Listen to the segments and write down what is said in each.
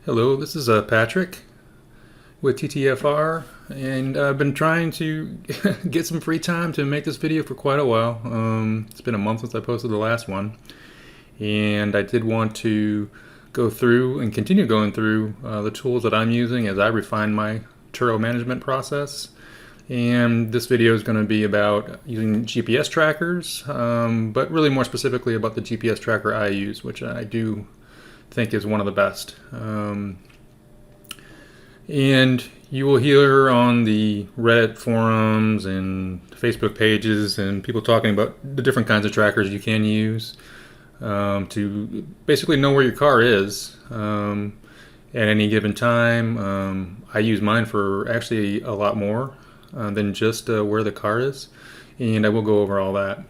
Hello, this is Patrick with TTFR, and I've been trying to get some free time to make this video for quite a while. It's been a month since I posted the last one, and I did want to go through and continue going through the tools that I'm using as I refine my Turo management process. And this video is going to be about using GPS trackers, but really more specifically about the GPS tracker I use, which I do think is one of the best. And you will hear on the Reddit forums and Facebook pages and people talking about the different kinds of trackers you can use to basically know where your car is at any given time. I use mine for actually a lot more than just where the car is, and I will go over all that.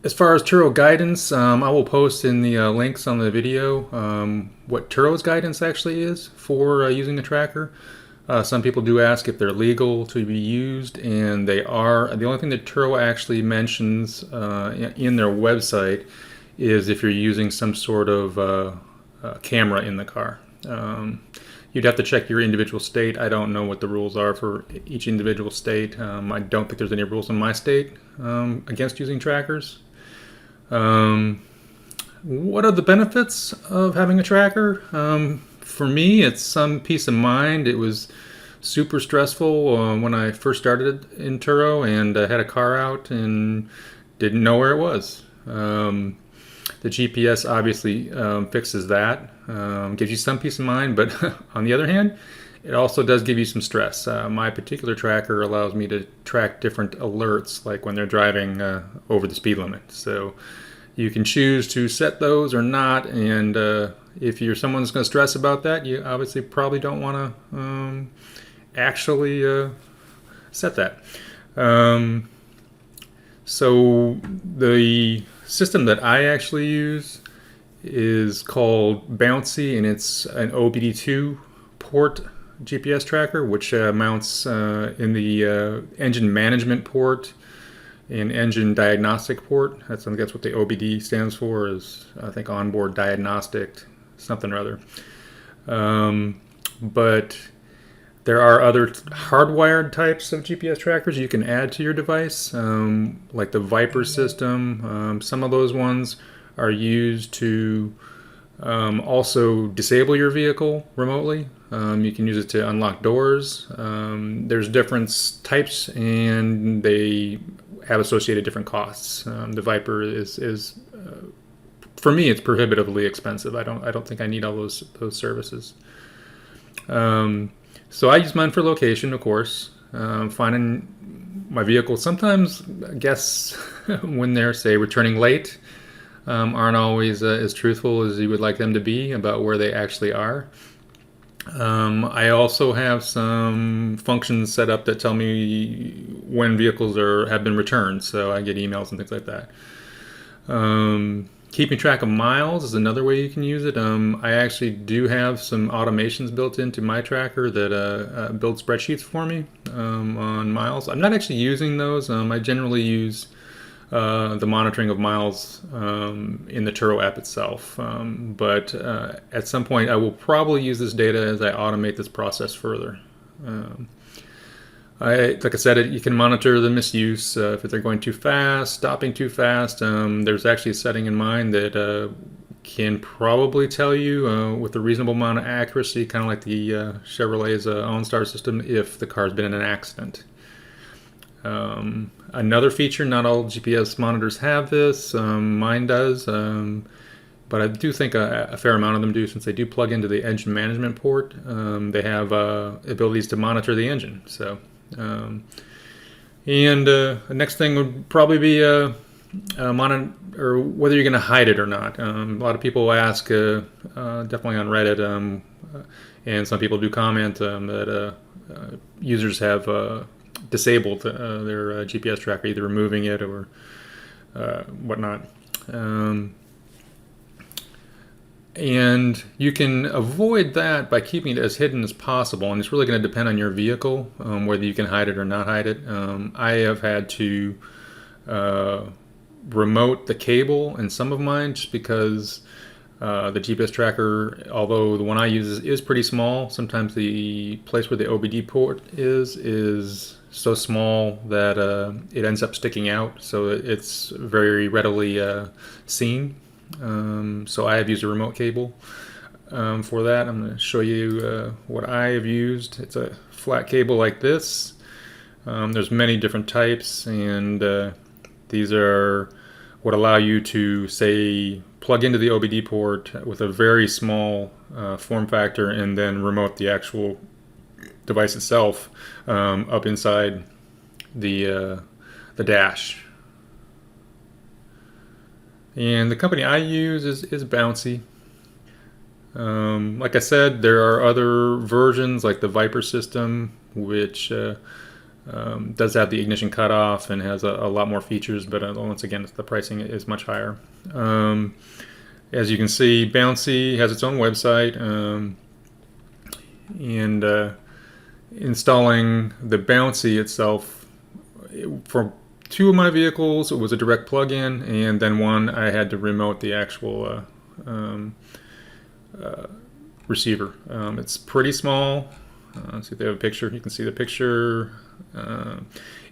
As far as Turo Guidance, I will post in the links on the video what Turo's guidance actually is for using a tracker. Some people do ask if they're legal to be used, and they are. The only thing that Turo actually mentions in their website is if you're using some sort of camera in the car. You'd have to check your individual state. I don't know what the rules are for each individual state. I don't think there's any rules in my state against using trackers. What are the benefits of having a tracker? For me, it's some peace of mind. It was super stressful when I first started in Turo and I had a car out and didn't know where it was. The GPS obviously fixes that, gives you some peace of mind, but on the other hand, it also does give you some stress. My particular tracker allows me to track different alerts, like when they're driving over the speed limit. So you can choose to set those or not, and if you're someone that's going to stress about that, you obviously probably don't want to actually set that. So the system that I actually use is called Bouncy, and it's an OBD2 port GPS tracker, which mounts in the engine management port and engine diagnostic port. I think that's what the OBD stands for, is I think onboard diagnostic something or other. But there are other hardwired types of GPS trackers you can add to your device, like the Viper system. Some of those ones are used to also disable your vehicle remotely. You can use it to unlock doors. There's different types, and they have associated different costs. The Viper is for me, it's prohibitively expensive. I don't think I need all those services. So I use mine for location, of course. Finding my vehicle. Sometimes guests, when they're, say, returning late, aren't always as truthful as you would like them to be about where they actually are. I also have some functions set up that tell me when vehicles have been returned, so I get emails and things like that. Keeping track of miles is another way you can use it. I actually do have some automations built into my tracker that build spreadsheets for me on miles. I'm not actually using those. I generally use the monitoring of miles in the Turo app itself. But at some point, I will probably use this data as I automate this process further. Like I said, you can monitor the misuse if they're going too fast, stopping too fast. There's actually a setting in mind that can probably tell you with a reasonable amount of accuracy, kind of like the Chevrolet's OnStar system, if the car's been in an accident. Another feature, not all GPS monitors have this, mine does, but I do think a fair amount of them do, since they do plug into the engine management port. They have abilities to monitor the engine. So, the next thing would probably be monitor, or whether you're going to hide it or not. A lot of people ask, definitely on Reddit, and some people do comment that users have disabled their GPS tracker, either removing it or whatnot. And you can avoid that by keeping it as hidden as possible, and it's really going to depend on your vehicle, whether you can hide it or not hide it. I have had to remote the cable in some of mine just because The GPS tracker, although the one I use is pretty small, sometimes the place where the OBD port is so small that it ends up sticking out, so it's very readily seen. So I have used a remote cable for that. I'm going to show you what I have used. It's a flat cable like this. There's many different types, and these are what allow you to, say, plug into the OBD port with a very small form factor and then remote the actual device itself up inside the dash. And the company I use is Bouncy. Like I said, there are other versions like the Viper system, which does have the ignition cutoff and has a lot more features, but once again, the pricing is much higher. As you can see, Bouncy has its own website, and installing the Bouncy itself, for 2 of my vehicles, it was a direct plug-in, and then one I had to remote the actual receiver. It's pretty small. Let's see if they have a picture. You can see the picture. It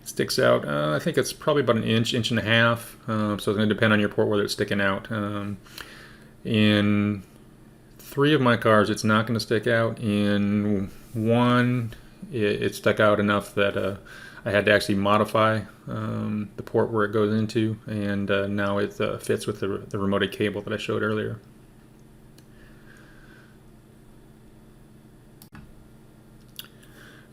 sticks out. I think it's probably about an inch and a half. So it's going to depend on your port whether it's sticking out. In 3 of my cars, it's not going to stick out. In 1, it stuck out enough that I had to actually modify the port where it goes into, and now it fits with the remoted cable that I showed earlier.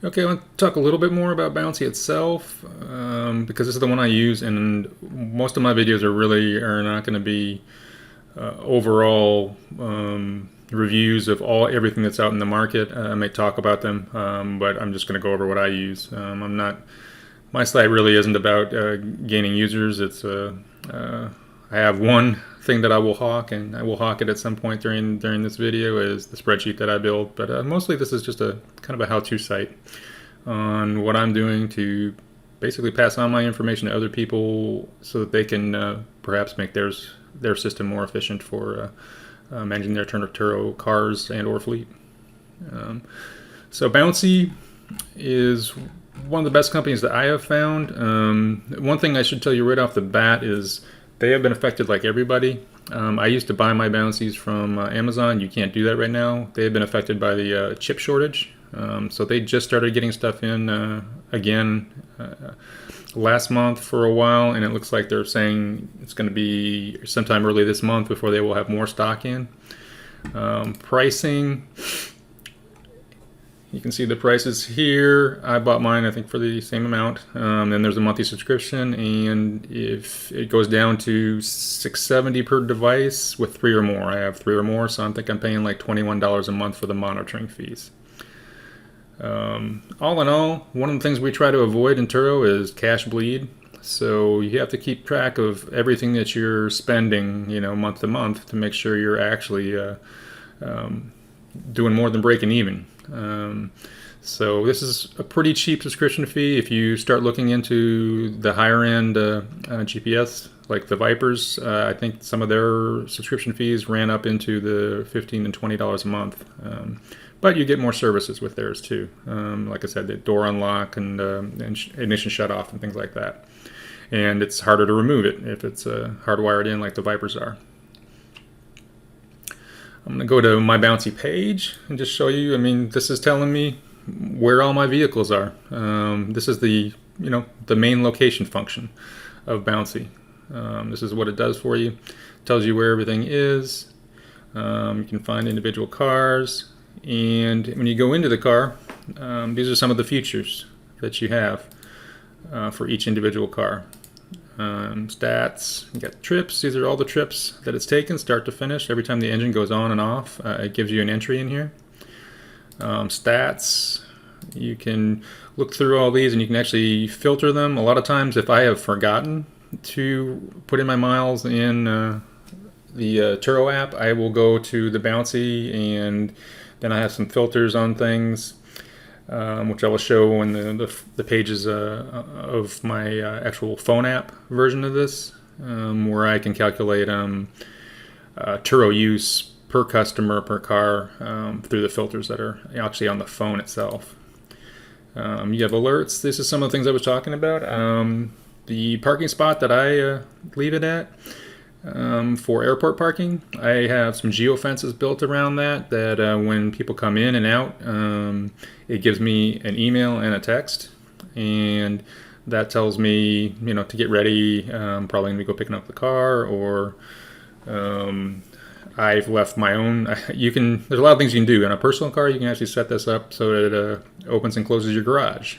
Okay, I want to talk a little bit more about Bouncy itself, because this is the one I use, and most of my videos are not going to be overall reviews of everything that's out in the market. I may talk about them, but I'm just going to go over what I use. My site really isn't about gaining users. It's I have one thing that I will hawk, and I will hawk it at some point during this video, is the spreadsheet that I build. But mostly this is just a kind of a how-to site on what I'm doing to basically pass on my information to other people so that they can perhaps make their system more efficient for managing their Turo cars and or fleet. So Bouncy is one of the best companies that I have found. One thing I should tell you right off the bat is they have been affected like everybody. I used to buy my Bouncies from Amazon. You can't do that right now. They have been affected by the chip shortage. So they just started getting stuff in again last month for a while, and it looks like they're saying it's going to be sometime early this month before they will have more stock in. Pricing, you can see the prices here. I bought mine, I think, for the same amount. Then there's a monthly subscription, and if it goes down to $670 per device with 3 or more. I have 3 or more, so I think I'm paying like $21 a month for the monitoring fees. All in all, one of the things we try to avoid in Turo is cash bleed. So you have to keep track of everything that you're spending, month to month, to make sure you're actually doing more than breaking even. So this is a pretty cheap subscription fee. If you start looking into the higher end GPS, like the Vipers, I think some of their subscription fees ran up into the $15 and $20 a month. But you get more services with theirs too. Like I said, the door unlock and ignition shut off and things like that. And it's harder to remove it if it's hardwired in like the Vipers are. I'm going to go to my Bouncy page and just show you. This is telling me where all my vehicles are. This is the main location function of Bouncy. This is what it does for you. It tells you where everything is. You can find individual cars. And when you go into the car, these are some of the features that you have for each individual car. Stats, you got trips. These are all the trips that it's taken, start to finish. Every time the engine goes on and off, it gives you an entry in here. Stats, you can look through all these and you can actually filter them. A lot of times, if I have forgotten to put in my miles in the Turo app, I will go to the Bouncy, and then I have some filters on things, which I will show in the pages of my actual phone app version of this, where I can calculate Turo use per customer, per car, through the filters that are actually on the phone itself. You have alerts. This is some of the things I was talking about. The parking spot that I leave it at, for airport parking, I have some geofences built around that when people come in and out, it gives me an email and a text, and that tells me, to get ready, probably going to go picking up the car, or I've left my own. There's a lot of things you can do. In a personal car, you can actually set this up so that it opens and closes your garage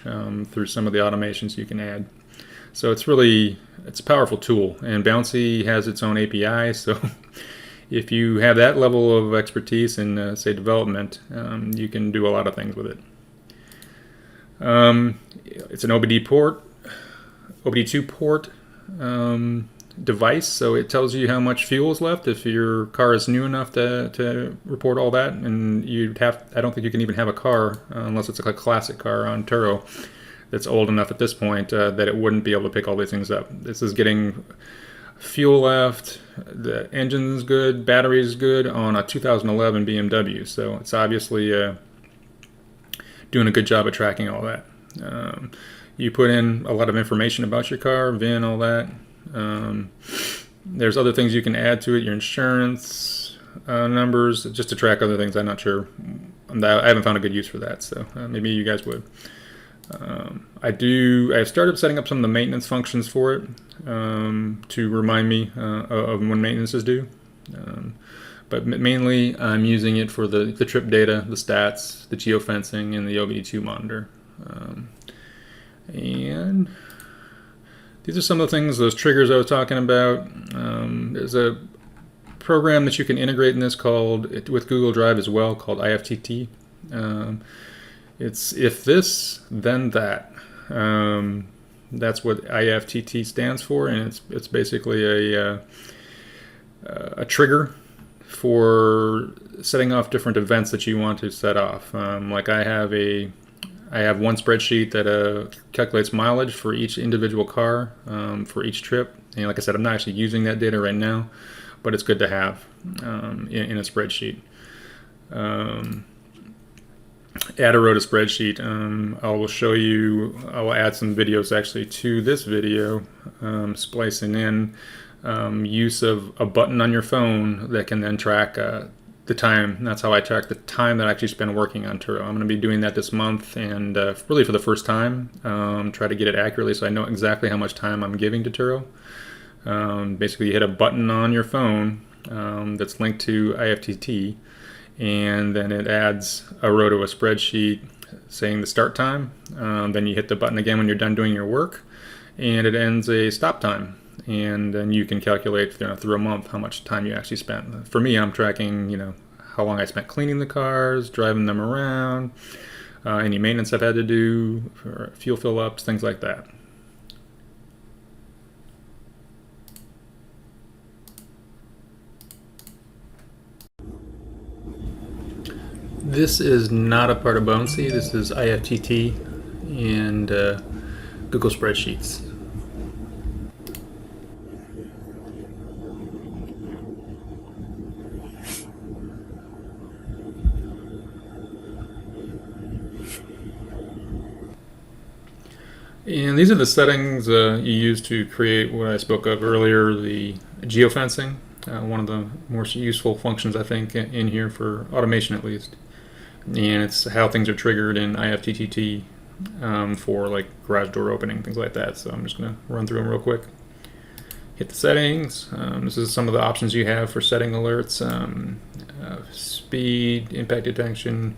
through some of the automations you can add. So it's a powerful tool, and Bouncy has its own API. So if you have that level of expertise in, say, development, you can do a lot of things with it. It's an OBD2 port device, so it tells you how much fuel is left if your car is new enough to report all that. And I don't think you can even have a car, unless it's like a classic car on Turo, that's old enough at this point that it wouldn't be able to pick all these things up. This is getting fuel left, the engine's good, battery's good on a 2011 BMW, so it's obviously doing a good job at tracking all that. You put in a lot of information about your car, VIN, all that. There's other things you can add to it, your insurance numbers, just to track other things. I'm not sure. I haven't found a good use for that, so maybe you guys would. I've started setting up some of the maintenance functions for it to remind me of when maintenance is due. But mainly I'm using it for the trip data, the stats, the geofencing, and the OBD2 monitor. And these are some of the things, those triggers I was talking about. There's a program that you can integrate in this with Google Drive as well, called IFTTT. It's if this, then that. That's what IFTTT stands for, and it's basically a trigger for setting off different events that you want to set off. Like I have one spreadsheet that calculates mileage for each individual car for each trip. And like I said, I'm not actually using that data right now, but it's good to have in a spreadsheet. Add a row to spreadsheet. I will add some videos actually to this video, splicing in use of a button on your phone that can then track the time. And that's how I track the time that I actually spend working on Turo. I'm going to be doing that this month, and really for the first time, try to get it accurately so I know exactly how much time I'm giving to Turo. Basically, you hit a button on your phone that's linked to IFTTT, and then it adds a row to a spreadsheet saying the start time. Then you hit the button again when you're done doing your work, and it ends a stop time. And then you can calculate through a month how much time you actually spent. For me, I'm tracking how long I spent cleaning the cars, driving them around, any maintenance I've had to do, for fuel fill ups, things like that. This is not a part of Bouncy. This is IFTTT and Google Spreadsheets. And these are the settings you use to create what I spoke of earlier, the geofencing. One of the more useful functions, I think, in here for automation at least. And it's how things are triggered in IFTTT for like garage door opening, things like that. So I'm just going to run through them real quick. Hit the settings. This is some of the options you have for setting alerts. Speed, impact detection,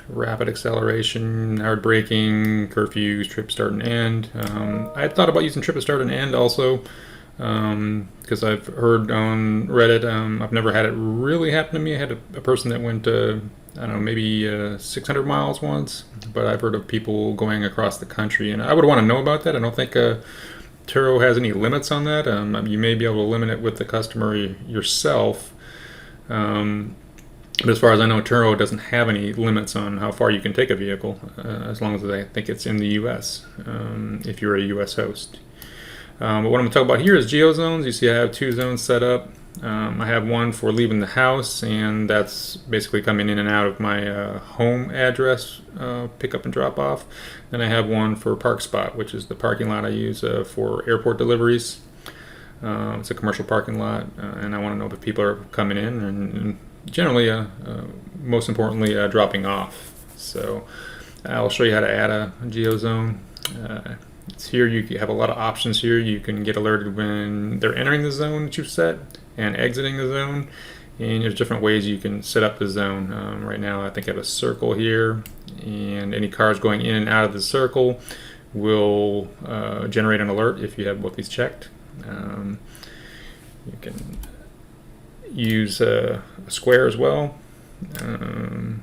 rapid acceleration, hard braking, curfews, trip start and end. I had thought about using trip start and end also, because I've heard on Reddit, I've never had it really happen to me. I had a person that went, maybe 600 miles once, but I've heard of people going across the country, and I would want to know about that. I don't think Turo has any limits on that. You may be able to limit it with the customer yourself. But as far as I know, Turo doesn't have any limits on how far you can take a vehicle, as long as I think it's in the U.S., if you're a U.S. host. But what I'm going to talk about here is geozones. You see I have 2 zones set up. I have one for leaving the house, and that's basically coming in and out of my home address, pickup and drop off. Then I have one for Park Spot, which is the parking lot I use for airport deliveries. It's a commercial parking lot, and I want to know if people are coming in and generally, most importantly, dropping off. So I'll show you how to add a geozone. It's here. You have a lot of options here. You can get alerted when they're entering the zone that you've set and exiting the zone, and there's different ways you can set up the zone. Right now I think I have a circle here, and any cars going in and out of the circle will generate an alert if you have both these checked. You can use a square as well. I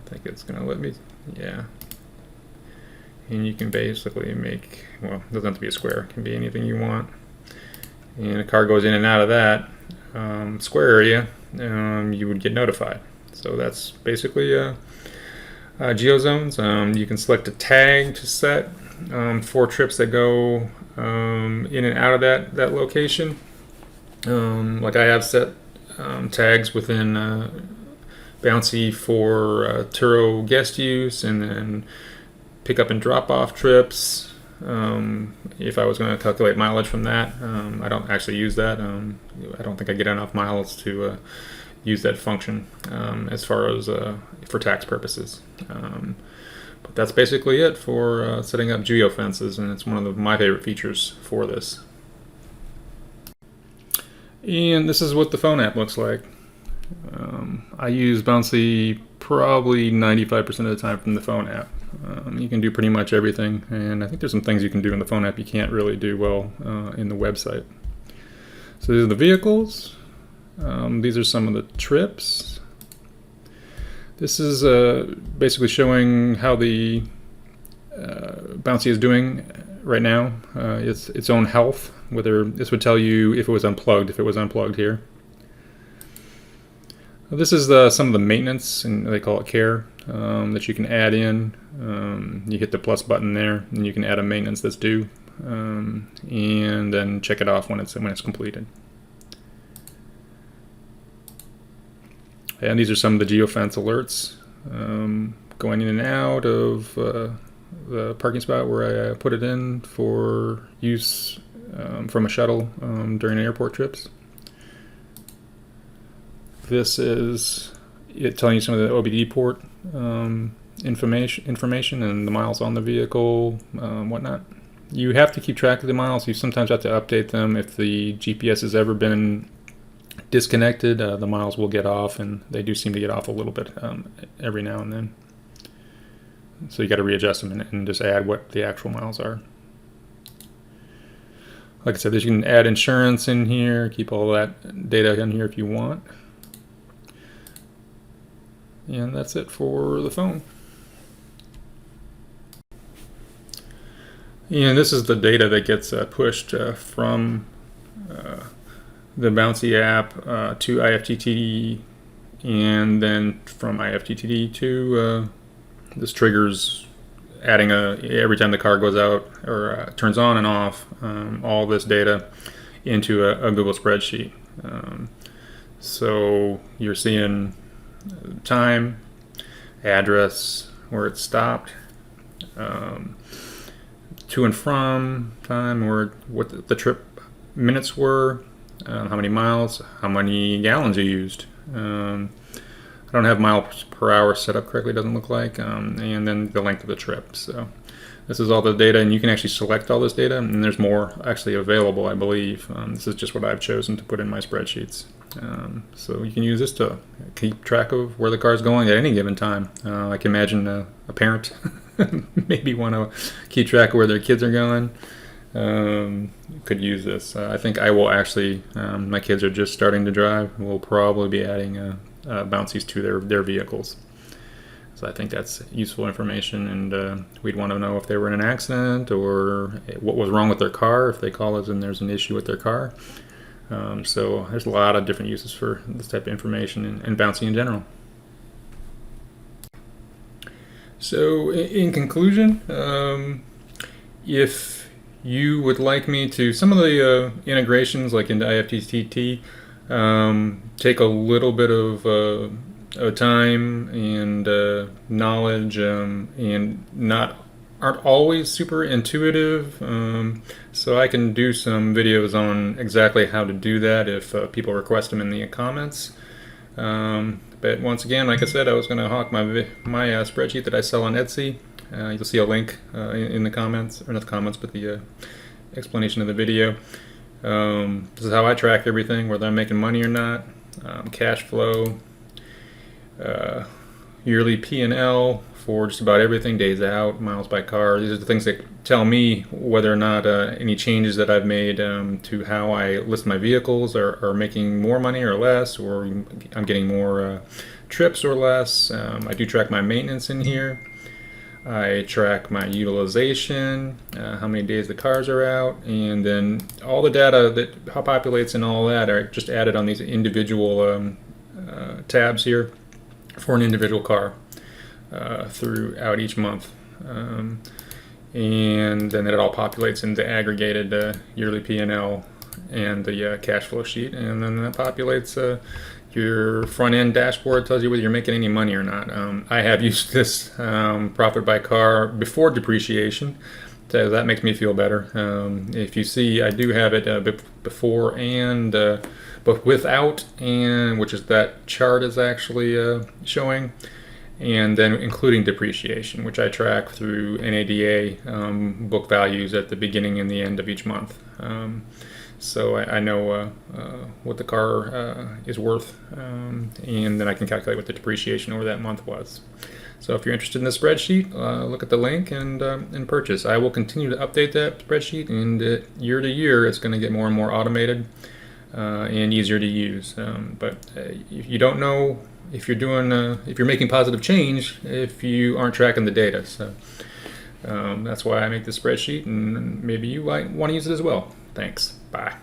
think it's going to let me, yeah. And you can basically make, well, it doesn't have to be a square, it can be anything you want. And a car goes in and out of that square area, you would get notified. So that's basically geozones. You can select a tag to set for trips that go in and out of that location. Like I have set tags within Bouncy for Turo guest use, and then pick up and drop off trips. If I was going to calculate mileage from that, I don't actually use that. I don't think I get enough miles to use that function as far as for tax purposes. But that's basically it for setting up geofences, and it's one of my favorite features for this. And this is what the phone app looks like. I use Bouncy probably 95% of the time from the phone app. You can do pretty much everything, and I think there's some things you can do in the phone app you can't really do well in the website. So these are the vehicles. These are some of the trips. This is basically showing how the Bouncy is doing right now. Its own health, whether this would tell you if it was unplugged here. This is some of the maintenance, and they call it care, that you can add in. You hit the plus button there, and you can add a maintenance that's due, and then check it off when it's completed. And these are some of the geofence alerts going in and out of the parking spot where I put it in for use from a shuttle during airport trips. This is it telling you some of the OBD port information and the miles on the vehicle, whatnot. You have to keep track of the miles. You sometimes have to update them if the GPS has ever been disconnected. The miles will get off, and they do seem to get off a little bit every now and then. So you got to readjust them and just add what the actual miles are. Like I said, you can add insurance in here, keep all that data in here if you want. And that's it for the phone. And this is the data that gets pushed from the Bouncy app to IFTTT, and then from IFTTT to this triggers adding every time the car goes out or turns on and off, all this data into a Google spreadsheet. So you're seeing time, address, where it stopped, to and from time, or what the trip minutes were, how many miles, how many gallons you used. I don't have miles per hour set up correctly, doesn't look like, and then the length of the trip. So this is all the data, and you can actually select all this data, and there's more actually available, I believe. This is just what I've chosen to put in my spreadsheets. So you can use this to keep track of where the car's going at any given time. I can imagine a parent maybe want to keep track of where their kids are going. Could use this. I think I will actually, my kids are just starting to drive. We'll probably be adding Bouncies to their vehicles. So I think that's useful information, and we'd want to know if they were in an accident or what was wrong with their car, if they call us and there's an issue with their car. So there's a lot of different uses for this type of information and Bouncy in general. So in conclusion, if you would like me to, some of the integrations like into IFTTT, take a little bit of time and knowledge, and aren't always super intuitive. So I can do some videos on exactly how to do that if people request them in the comments. But once again, like I said, I was going to hawk my spreadsheet that I sell on Etsy. You'll see a link in the comments, or not the comments, but the explanation of the video. This is how I track everything, whether I'm making money or not, cash flow, yearly P&L for just about everything, days out, miles by car. These are the things that tell me whether or not any changes that I've made to how I list my vehicles are making more money or less, or I'm getting more trips or less. I do track my maintenance in here. I track my utilization, how many days the cars are out, and then all the data that populates and all that are just added on these individual tabs here for an individual car throughout each month. And then it all populates into aggregated yearly P&L and the cash flow sheet, and then that populates your front end dashboard. Tells you whether you're making any money or not. I have used this profit by car before depreciation, so that makes me feel better. If you see, I do have it before and but without, and which is that chart is actually showing, and then including depreciation, which I track through NADA book values at the beginning and the end of each month. So I know what the car is worth, and then I can calculate what the depreciation over that month was. So if you're interested in the spreadsheet, look at the link and purchase. I will continue to update that spreadsheet, and year to year it's going to get more and more automated and easier to use. But if you don't know if you're making positive change if you aren't tracking the data. So that's why I make this spreadsheet, and maybe you might want to use it as well. Thanks. Bye.